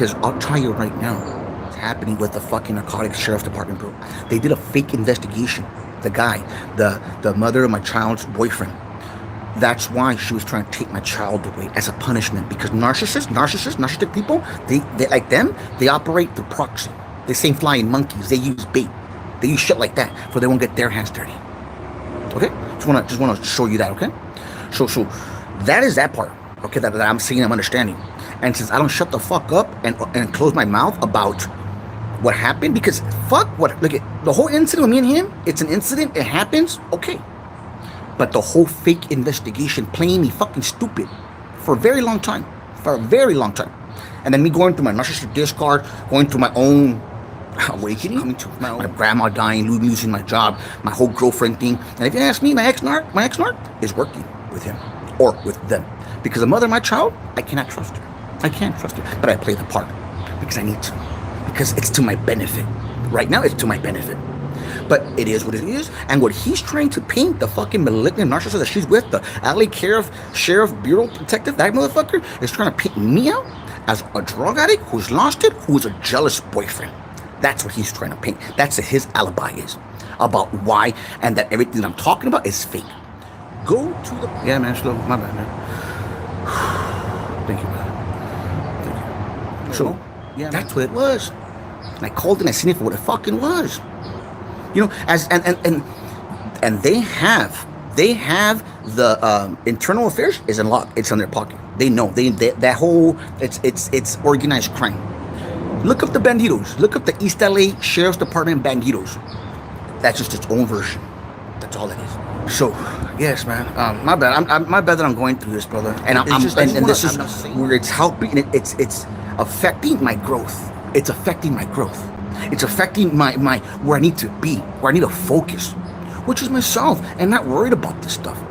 Because I'll tell you right now, it's happening with the fucking Narcotic Sheriff's Department, bro. They did a fake investigation. The guy, the mother of my child's boyfriend. That's why she was trying to take my child away as a punishment. Because narcissistic people, they like them, they operate through proxy. They same flying monkeys. They use bait. They use shit like that so they won't get their hands dirty. Okay? Just wanna show you that, okay? So that is that part, okay, that I'm seeing, I'm understanding. And since I don't shut the fuck up and close my mouth about what happened, because fuck what, look at the whole incident with me and him, it's an incident, it happens, okay. But the whole fake investigation playing me fucking stupid for a very long time. And then me going through my narcissistic discard, going through my own awakening, coming to my grandma dying, losing my job, my whole girlfriend thing. And if you ask me, my ex-narc is working with him or with them. Because the mother of my child, I cannot trust her. I can't trust her. But I play the part because I need to. Because it's to my benefit. Right now, it's to my benefit. But it is what it is. And what he's trying to paint, the fucking malignant narcissist that she's with, the LA Sheriff Bureau detective, that motherfucker, is trying to paint me out as a drug addict who's lost it, who's a jealous boyfriend. That's what he's trying to paint. That's what his alibi is. About why, and that everything I'm talking about is fake. Go to the... Yeah, man, slow. My bad, man. Thank you, man. Thank you. So, yeah, that's what it was. And I called it and I seen it for what it fucking was. You know, as and they have the internal affairs is unlocked. It's in their pocket. They know. They that whole it's organized crime. Look up the banditos. Look up the East LA Sheriff's Department banditos. That's just its own version. That's all it is. So, yes, man. My bad. My bad that I'm going through this, brother. And this is where it's helping. It's affecting my growth. It's affecting my growth. It's affecting my where I need to be, where I need to focus, which is myself, and not worried about this stuff.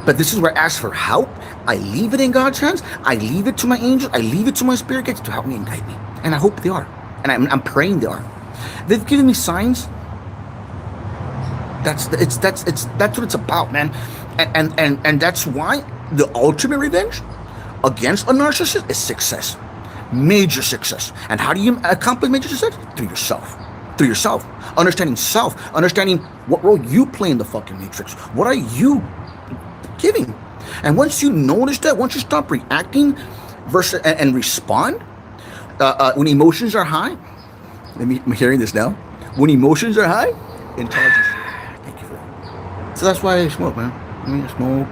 But this is where I ask for help. I leave it in God's hands. I leave it to my angels. I leave it to my spirit guides to help me and guide me. And I hope they are. And I'm praying they are. They've given me signs. That's what it's about, man. And that's why the ultimate revenge against a narcissist is success. Major success. And how do you accomplish major success? Through yourself. Through yourself. Understanding self. Understanding what role you play in the fucking matrix. What are you giving? And once you notice that, once you stop reacting versus and respond, when emotions are high, I'm hearing this now. When emotions are high, intelligence. Thank you for that. So that's why I smoke, man. I smoke,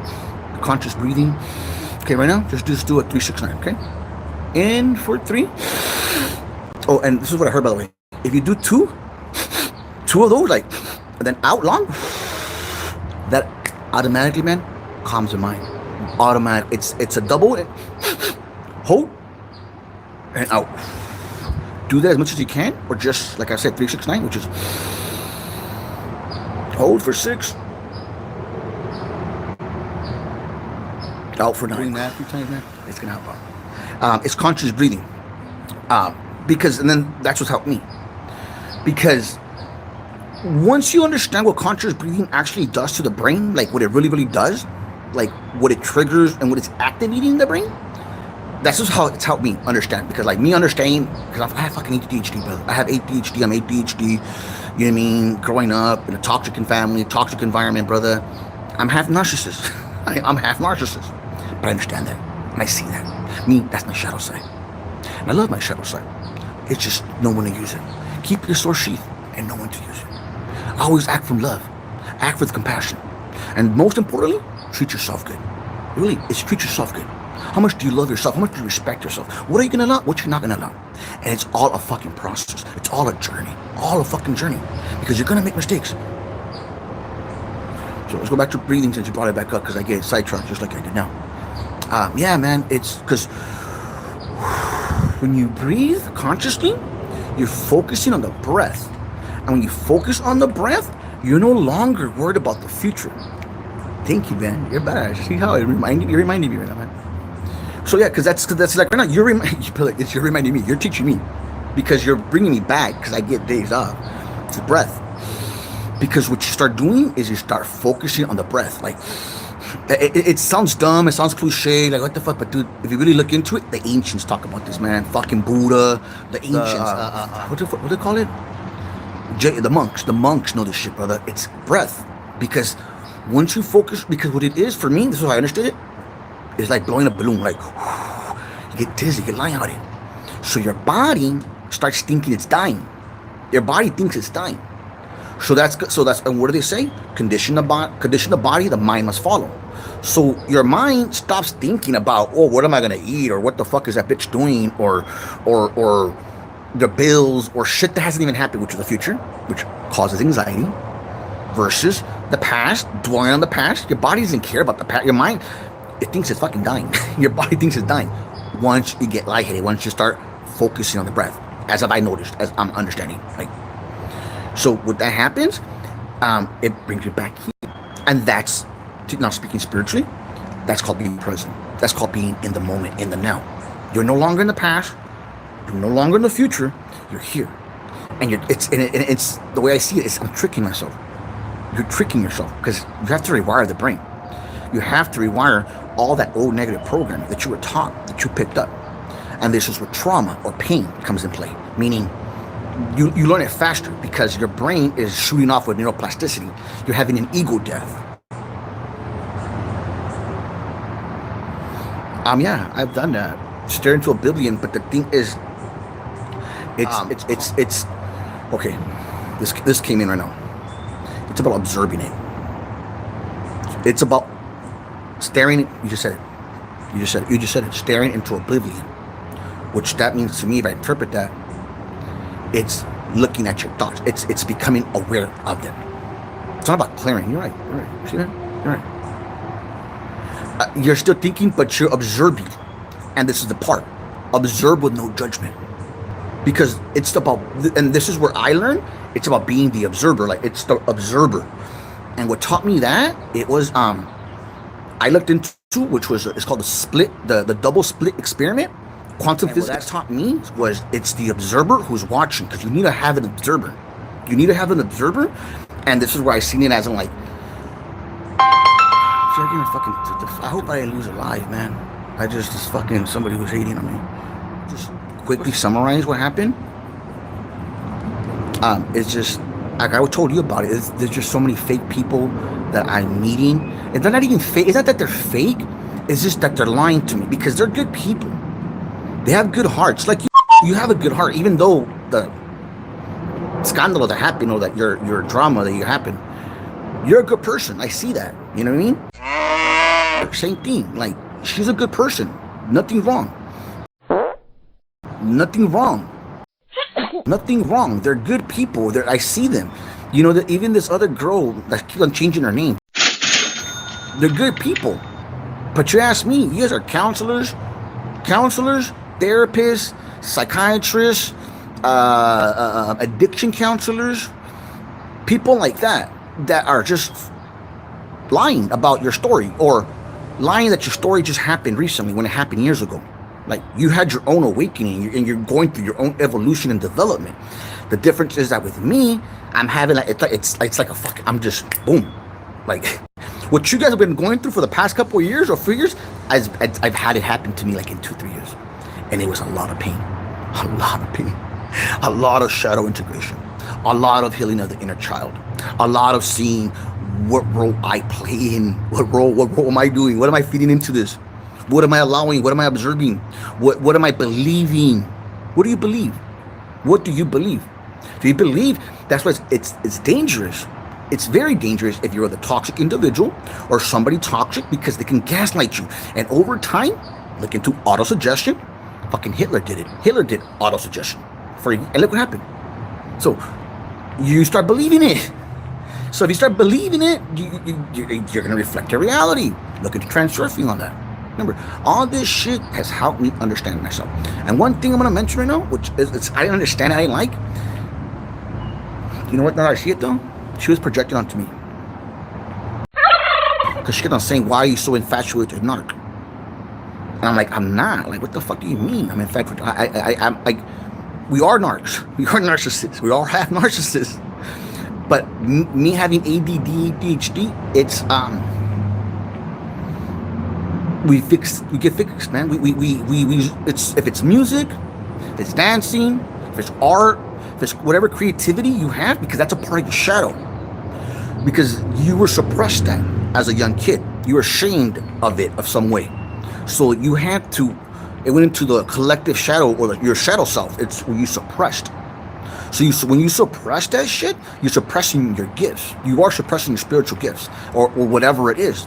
conscious breathing. Okay, right now, just do a 3-6-9, okay? In for 3. Oh, and this is what I heard, by the way. If you do two of those, like, and then out long, that automatically, man, calms the mind. Automatic. It's a double. Hold and out. Do that as much as you can, or just like I said, 3-6-9, which is hold for 6, out for 9. Doing that a few times, man, it's gonna help out. It's conscious breathing, because, and then that's what's helped me. Because once you understand what conscious breathing actually does to the brain, like what it really does, like what it triggers and what it's activating in the brain, that's just how it's helped me understand. Because like me understanding, because I have fucking ADHD, brother. I have ADHD, I'm ADHD, you know what I mean? Growing up in a toxic family, toxic environment, brother. I'm half narcissist. I'm half narcissist. But I understand that, and I see that. Me, that's my shadow side. And I love my shadow side. It's just know when to use it. Keep your sword sheath and know when to use it. Always act from love. Act with compassion. And most importantly, treat yourself good. Really, it's treat yourself good. How much do you love yourself? How much do you respect yourself? What are you gonna allow? What you're not gonna allow? And it's all a fucking process. It's all a journey. All a fucking journey. Because you're gonna make mistakes. So let's go back to breathing since you brought it back up, because I get sidetracked just like I did now. Yeah, man, it's because when you breathe consciously, you're focusing on the breath. And when you focus on the breath, you're no longer worried about the future. Thank you, man. You're better. See how you're reminding me right now, man. So yeah, because that's like right now you're reminding me. You're teaching me, because you're bringing me back. Because I get days off. It's the breath. Because what you start doing is you start focusing on the breath, like It sounds dumb, it sounds cliche, like what the fuck, but dude, if you really look into it, the ancients talk about this, man. Fucking Buddha, the ancients, what do they call it? The monks know this shit, brother. It's breath. Because once you focus, because what it is for me, this is how I understood it, it's like blowing a balloon, like, you get dizzy, you get lightheaded. So your body starts thinking it's dying. Your body thinks it's dying. So that's, and what do they say? Condition the body, the mind must follow. So your mind stops thinking about, oh, what am I gonna eat, or what the fuck is that bitch doing, or the bills, or shit that hasn't even happened, which is the future, which causes anxiety, versus the past, dwelling on the past. Your body doesn't care about the past. Your mind, it thinks it's fucking dying. Your body thinks it's dying. Once you get lightheaded, once you start focusing on the breath, as have I noticed, as I'm understanding, right? So when that happens, it brings you back here. And that's, now speaking spiritually, that's called being present. That's called being in the moment, in the now. You're no longer in the past. You're no longer in the future. You're here. And it's the way I see it is I'm tricking myself. You're tricking yourself because you have to rewire the brain. You have to rewire all that old negative programming that you were taught, that you picked up. And this is where trauma or pain comes in play, meaning you learn it faster because your brain is shooting off with neuroplasticity. You're having an ego death. Yeah, I've done that. Stare into Oblivion, but the thing is, it's okay. This came in right now. It's about observing it. It's about staring. You just said it. You just said it. Staring into Oblivion, which that means to me, if I interpret that, it's looking at your thoughts. It's becoming aware of them. It's not about clearing. You're right. See that? You're right. You're still thinking, but you're observing. And this is the part. Observe with no judgment. Because it's about, and this is where I learned, it's about being the observer. Like, it's the observer. And what taught me that, it was, I looked into, which was, it's called the double split experiment. Quantum physics. What that taught me was it's the observer who's watching, because you need to have an observer. You need to have an observer. And this is where I seen it as I'm like, I hope I didn't lose a life, man. I just fucking somebody who's hating on me. Just quickly summarize what happened. It's just like I told you about it. There's just so many fake people that I'm meeting, and they're not even fake. It's not that they're fake. It's just that they're lying to me because they're good people. They have good hearts. Like you have a good heart, even though the scandal that happened or that your drama that you happened. You're a good person. I see that. You know what I mean? Same thing. Like, she's a good person. Nothing wrong. Nothing wrong. Nothing wrong. They're good people. I see them. You know, that even this other girl that keeps on changing her name. They're good people. But you ask me, you guys are counselors, therapists, psychiatrists, addiction counselors, people like that are just lying about your story, or lying that your story just happened recently when it happened years ago. Like, you had your own awakening and you're going through your own evolution and development. The difference is that with me, I'm having like it's like a fucking, I'm just boom. Like what you guys have been going through for the past couple of years or few years, I've had it happen to me like in 2-3 years. And it was a lot of pain. A lot of shadow integration. A lot of healing of the inner child. A lot of seeing what role I play in. What role am I doing? What am I feeding into this? What am I allowing? What am I observing? What am I believing? What do you believe? What do you believe? Do you believe? That's why it's dangerous. It's very dangerous if you're the toxic individual or somebody toxic, because they can gaslight you. And over time, look into autosuggestion. Fucking Hitler did it. Hitler did autosuggestion. And look what happened. So you start believing it. So if you start believing it, you're going to reflect your reality. Look into transurfing on that. Remember, all this shit has helped me understand myself. And one thing I'm going to mention right now, which is I didn't understand, I didn't like. You know what? Now I see it though. She was projecting onto me. Because she kept on saying, why are you so infatuated with narc? And I'm like, I'm not. Like, what the fuck do you mean? I'm infatuated. I'm like, we are narcs. We are narcissists. We all have narcissists. But me having ADD, ADHD, we get fixed, man. It's, if it's music, if it's dancing, if it's art, if it's whatever creativity you have, because that's a part of your shadow. Because you were suppressed that as a young kid. You were ashamed of it of some way. So you had to, it went into the collective shadow, or your shadow self. It's where you suppressed. So when you suppress that shit, you're suppressing your gifts. You are suppressing your spiritual gifts, or whatever it is.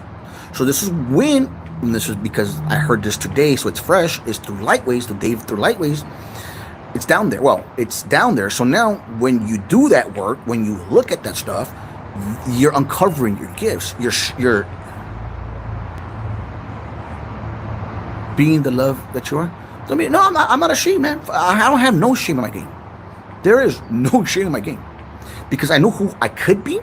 So this is when, and this is because I heard this today, so it's fresh, is through Lightways, the Dave through Lightways. It's down there. Well, it's down there. So now when you do that work, when you look at that stuff, you're uncovering your gifts. You're being the love that you are. I mean, no, I'm not ashamed, man. I don't have no shame in my game. There is no shame in my game, because I know who I could be,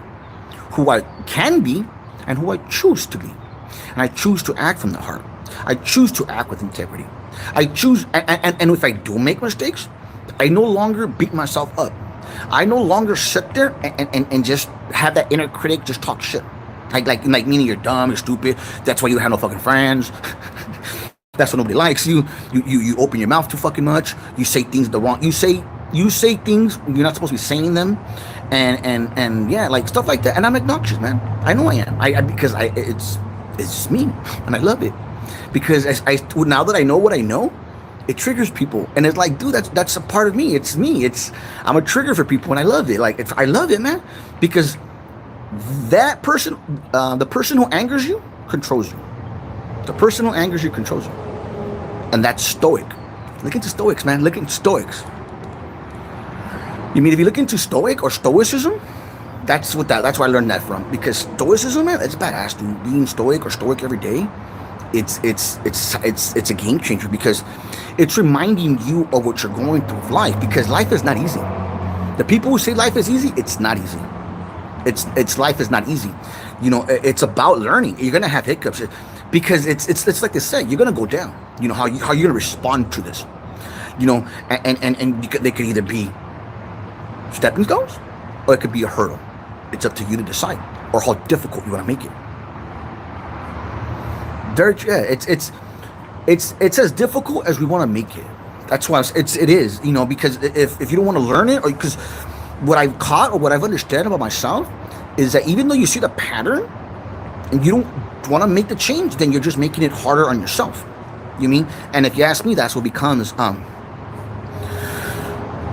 who I can be, and who I choose to be. And I choose to act from the heart. I choose to act with integrity. I choose, and if I do make mistakes, I no longer beat myself up. I no longer sit there and just have that inner critic just talk shit. Like meaning you're dumb, you're stupid. That's why you have no fucking friends. That's why nobody likes you. You open your mouth too fucking much. You say things the wrong. You say things you're not supposed to be saying them, and yeah, like stuff like that. And I'm obnoxious, man. I know I am. Because it's me, and I love it. Because now that I know what I know, it triggers people, and it's like, dude, that's a part of me. It's me. I'm a trigger for people, and I love it. Like I love it, man, because that person, the person who angers you, controls you. The person who angers you controls you, and that's Stoic. Look into Stoics, man. Look into Stoics. You mean if you look into Stoic or Stoicism, that's where I learned that from. Because Stoicism, man, it's badass, dude. Being Stoic or Stoic every day, it's a game changer, because it's reminding you of what you're going through with life. Because life is not easy. The people who say life is easy, it's not easy. It's life is not easy. You know, it's about learning. You're gonna have hiccups, because it's like they say, you're gonna go down. You know how you're gonna respond to this. You know, and they could either be stepping stones, or it could be a hurdle. It's up to you to decide, or how difficult you want to make it. It's as difficult as we want to make it. That's why it is, you know, because if you don't want to learn it, or because what I've caught or what I've understood about myself is that even though you see the pattern and you don't want to make the change, then you're just making it harder on yourself. You mean? And if you ask me, that's what becomes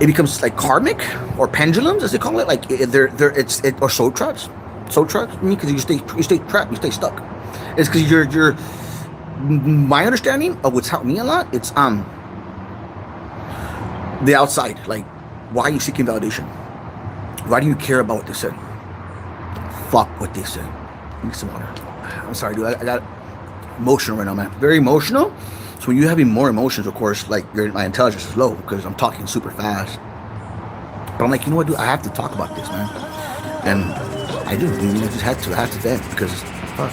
it becomes like karmic, or pendulums, as they call it. Like or soul traps. Soul traps, I mean, because you stay trapped, you stay stuck. It's because you're my understanding of what's helped me a lot. It's the outside. Like, why are you seeking validation? Why do you care about what they said? Fuck what they said. Need some water. I'm sorry, dude. I got emotional right now, man. Very emotional. So when you're having more emotions, of course, like my intelligence is low, because I'm talking super fast. But I'm like, you know what, dude? I have to talk about this, man. And I do. I just had to. I have to vent, because fuck.